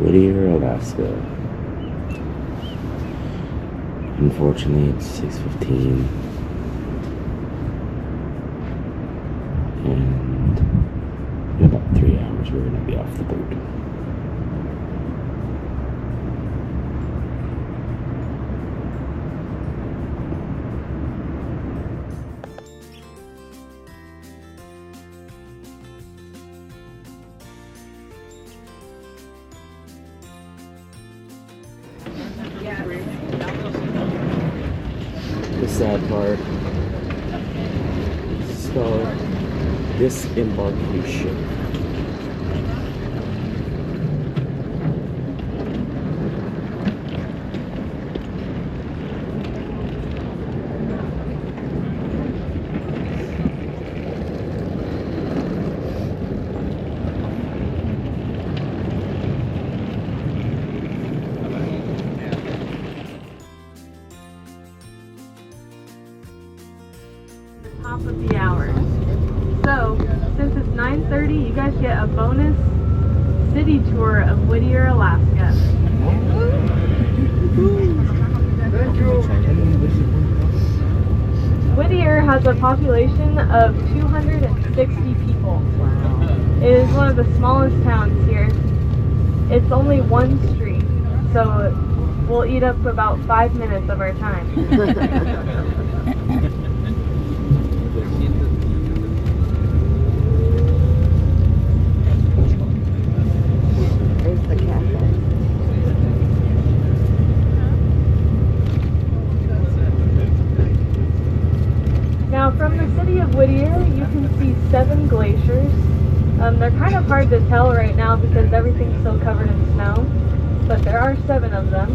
Whittier, Alaska. Unfortunately, it's 6:15, and in about 3 hours we're going to be off the boat. The sad part is called Disembarkation. Top of the hour. So, since it's 9:30, you guys get a bonus city tour of Whittier, Alaska. Whittier has a population of 260 people. It is one of the smallest towns here. It's only one street, so we'll eat up about 5 minutes of our time. Now, from the city of Whittier, you can see 7 glaciers. They're kind of hard to tell right now because everything's still covered in snow, but there are 7 of them.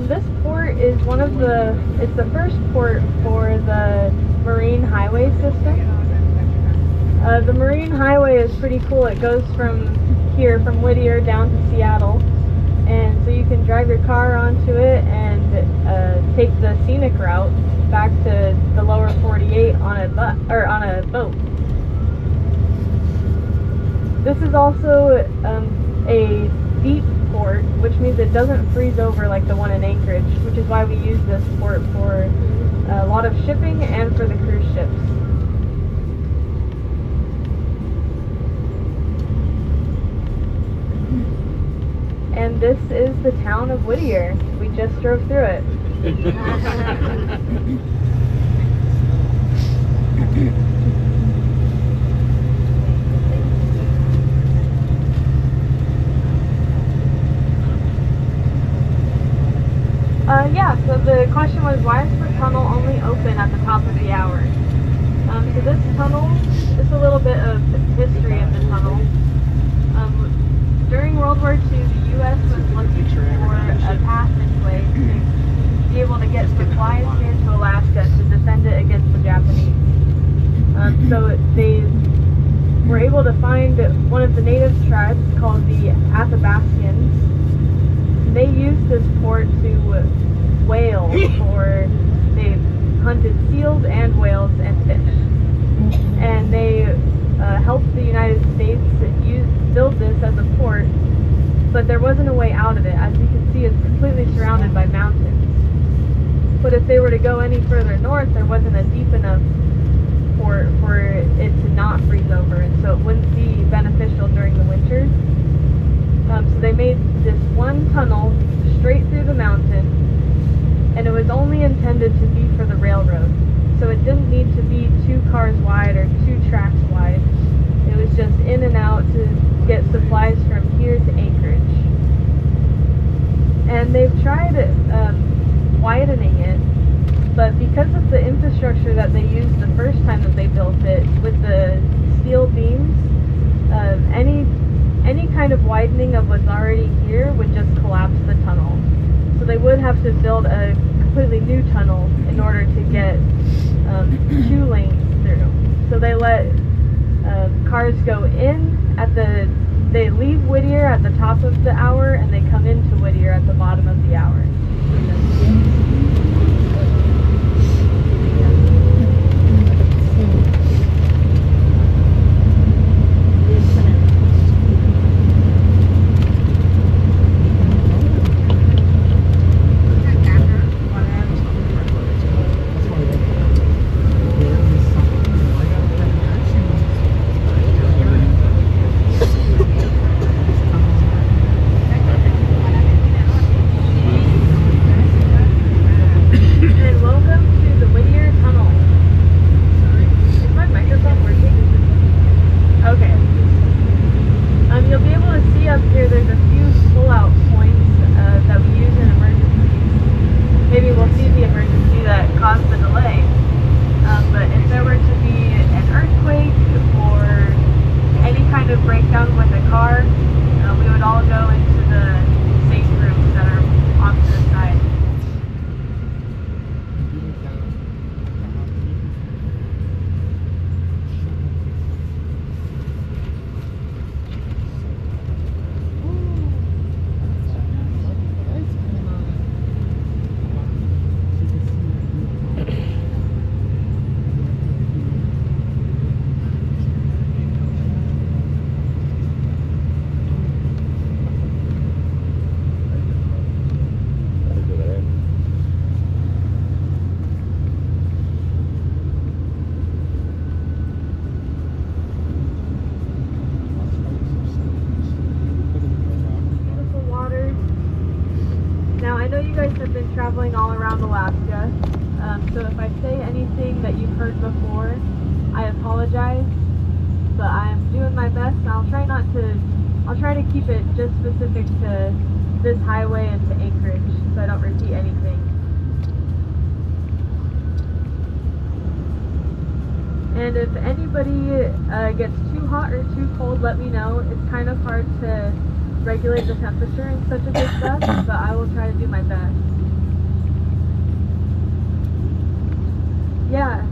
This port is it's the first port for the Marine Highway system. The Marine Highway is pretty cool. It goes from Whittier down to Seattle. And so you can drive your car onto it and take the scenic route back to the lower 48 on a boat. This is also a deep port, which means it doesn't freeze over like the one in Anchorage, which is why we use this port for a lot of shipping and for the cruise ships. And this is the town of Whittier. We just drove through it. So the question was, why is the tunnel only open at the top of the hour? So this tunnel, just a little bit of history of the tunnel. During World War II, the U.S. was looking for a passageway to be able to get supplies here to Alaska to defend it against the Japanese. So they were able to find one of the native tribes called the Athabascans. They used this port to whale, they hunted seals and whales and fish. And they helped the United States build this as a port, but there wasn't a way out of it. As you can see, it's completely surrounded by mountains. But if they were to go any further north, there wasn't a deep enough port for it to not freeze over, and so it wouldn't be beneficial during the winter. So they made this one tunnel straight through the mountain, and it was only intended to be for the railroad. So it didn't need to be 2 cars wide or 2 tracks wide. It was just in and out to get supplies from here to Anchorage. And they've tried widening it, but because of the infrastructure that they used the first time that they built it, with the steel beams, any kind of widening of what's already here would just collapse the tunnel. So they would have to build a completely new tunnel in order to get 2 lanes through. So they let cars go in they leave Whittier at the top of the hour, and they come into Whittier at the bottom of the hour. anything that you've heard before, I apologize, but I'm doing my best, and I'll try to keep it just specific to this highway and to Anchorage, so I don't repeat anything. And if anybody gets too hot or too cold, let me know. It's kind of hard to regulate the temperature in such a big bus, but I will try to do my best. Yeah.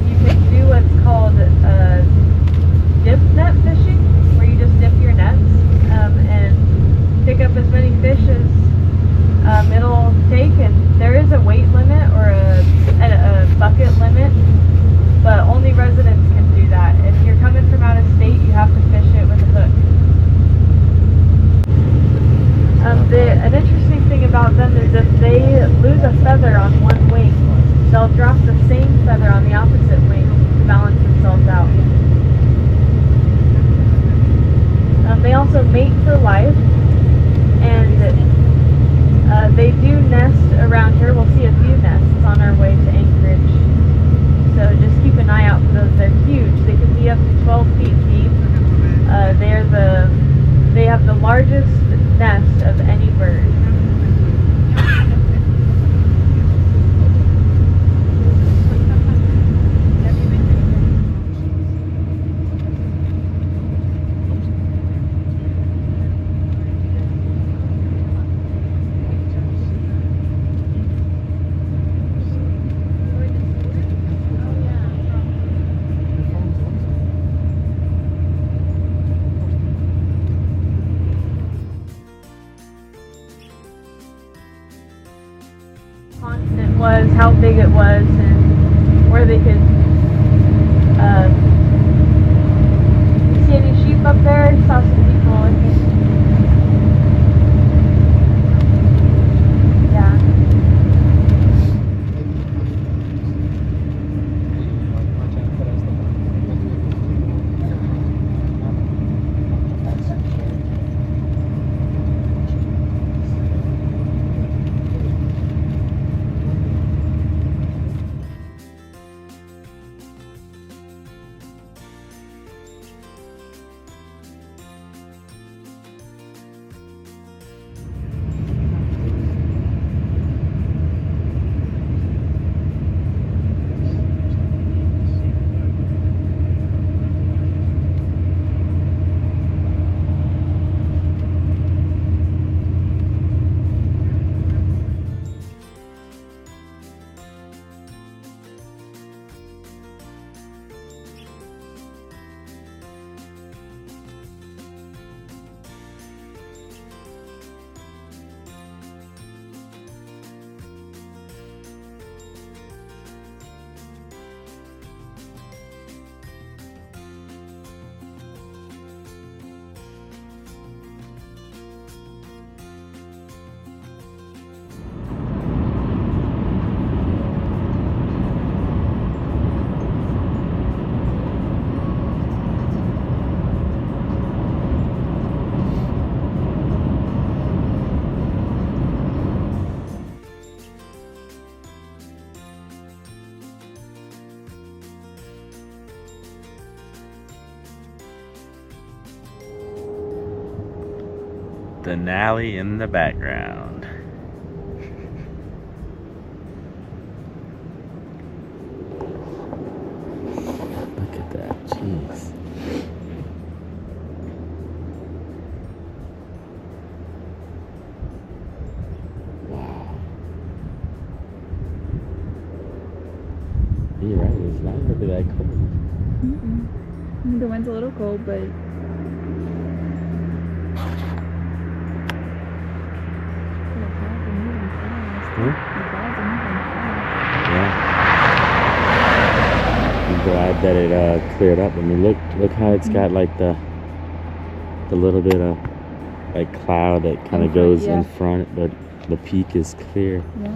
You can do what's called dip net fishing, where you just dip your nets and pick up as many fish as it'll take, and there is a weight limit or a bucket limit, but only residents can do that. If you're coming from out of state, you have to fish it with a hook. An interesting thing about them is if they lose a feather on one wing, they'll drop the same feather on the opposite wing to balance themselves out. They also mate for life, and they do nest around here. We'll see a few nests on our way to Anchorage, so just keep an eye out for those. They're huge. They can be up to 12 feet deep. They have the largest nest of any bird. Constant was how big it was and where they could see any sheep up there. Saw some people, I think. Yeah. Denali in the background. Look at that, jeez. Wow. You're right, it's not really that cold. The wind's a little cold, but Yeah. I'm glad that it cleared up. I mean, look how it's got like the little bit of like cloud that kind of goes in front, but The peak is clear. Yeah.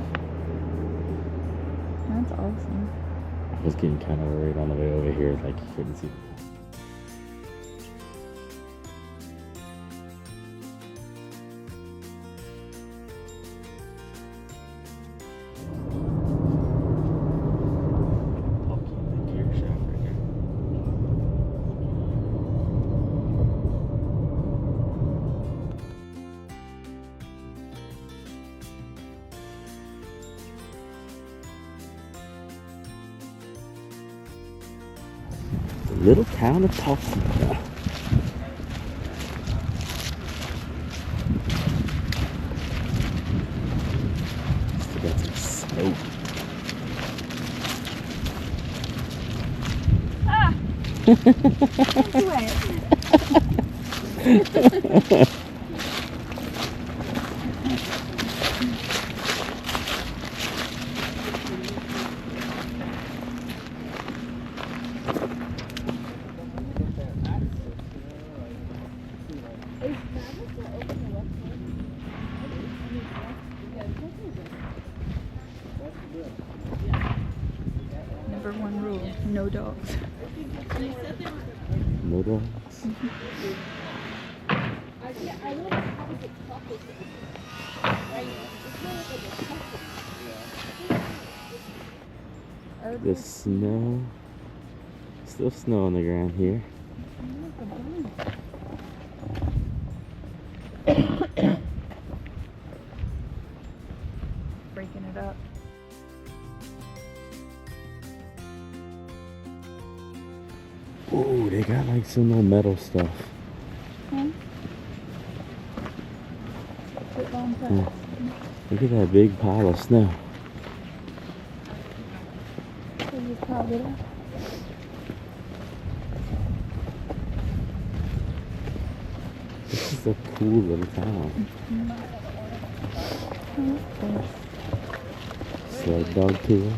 That's awesome. I was getting kind of worried on the way over here, like you couldn't see. Talkeetna gear shop right here. The little town of Talkeetna. Still got some snow. Number one rule, no dogs. No dogs. The snow. Still snow on the ground here. Breaking it up. Ooh, they got like some little metal stuff. Yeah. Look at that big pile of snow. This is a cool little town. So dog tours.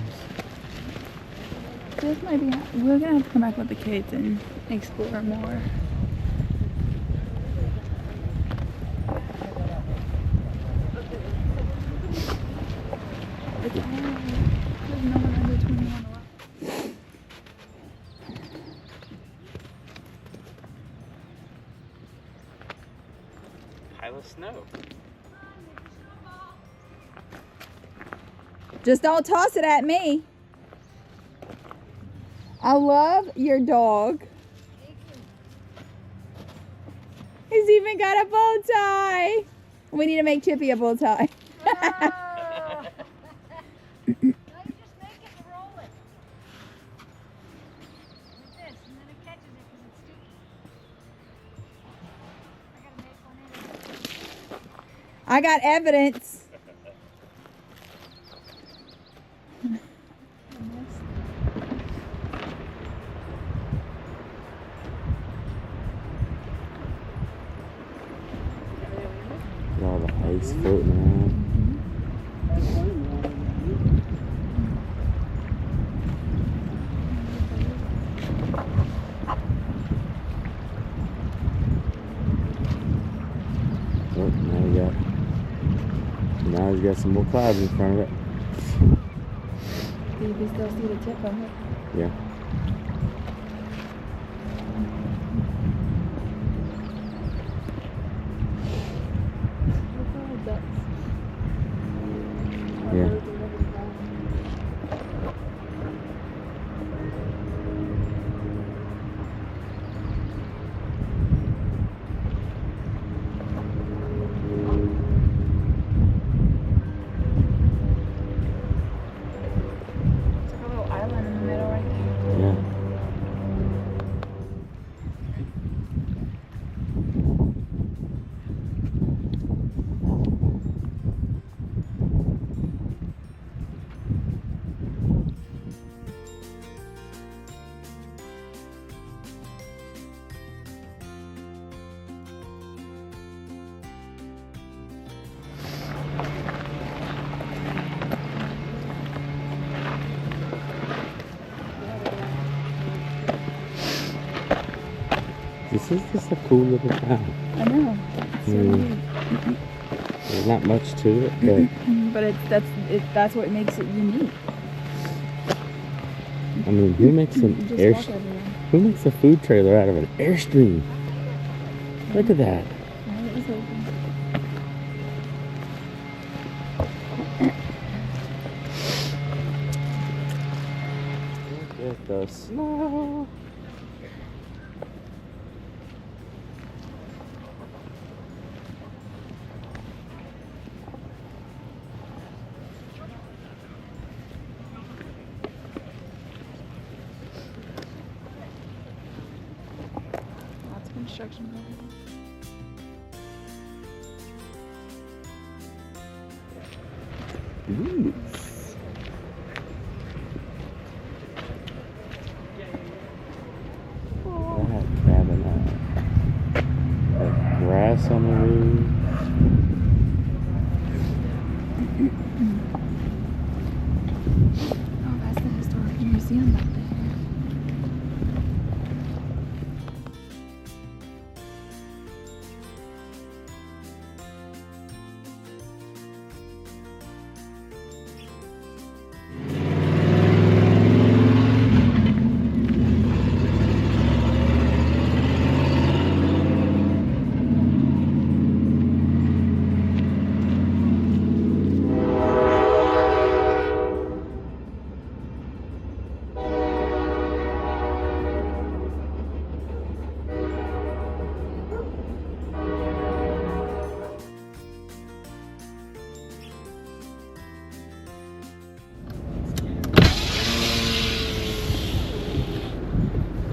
This might be. We're gonna have to come back with the kids and explore more. There's no one under 21 allowed. Pile of snow. Just don't toss it at me. I love your dog. He's even got a bow tie. We need to make Chippy a bow tie. I got evidence. All the ice floating around. Oh, now he's got some more clouds in front of it. You can still see the tip of it. Yeah. Yeah. It's like a little island in the middle right there. Yeah. This is just a cool little town. I know. It's so Mm. neat. There's not much to it, but that's what makes it unique. I mean, who makes You just walk everywhere. who makes a food trailer out of an Airstream? Look at that. Well, it was open. Look at the snow. Lots of construction going on. Boots. That cabin has grass on the roof. Oh, that's the historic museum back there.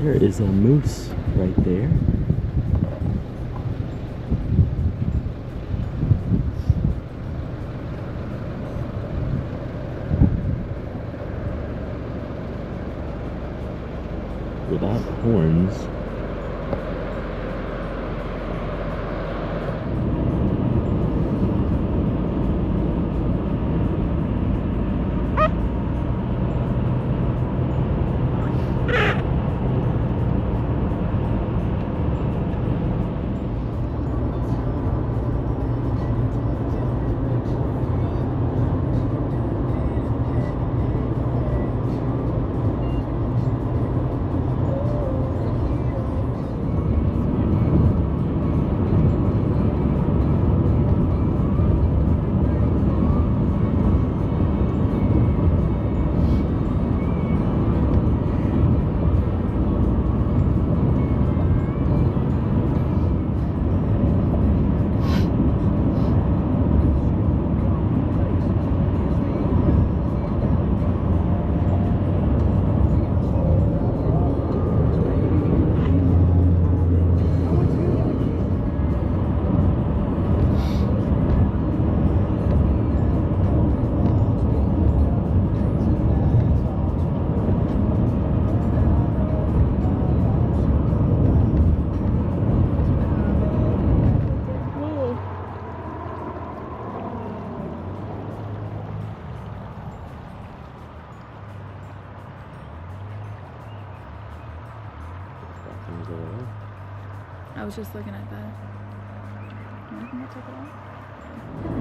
There is a moose right there. Without horns. I was just looking at that. I think I took it out.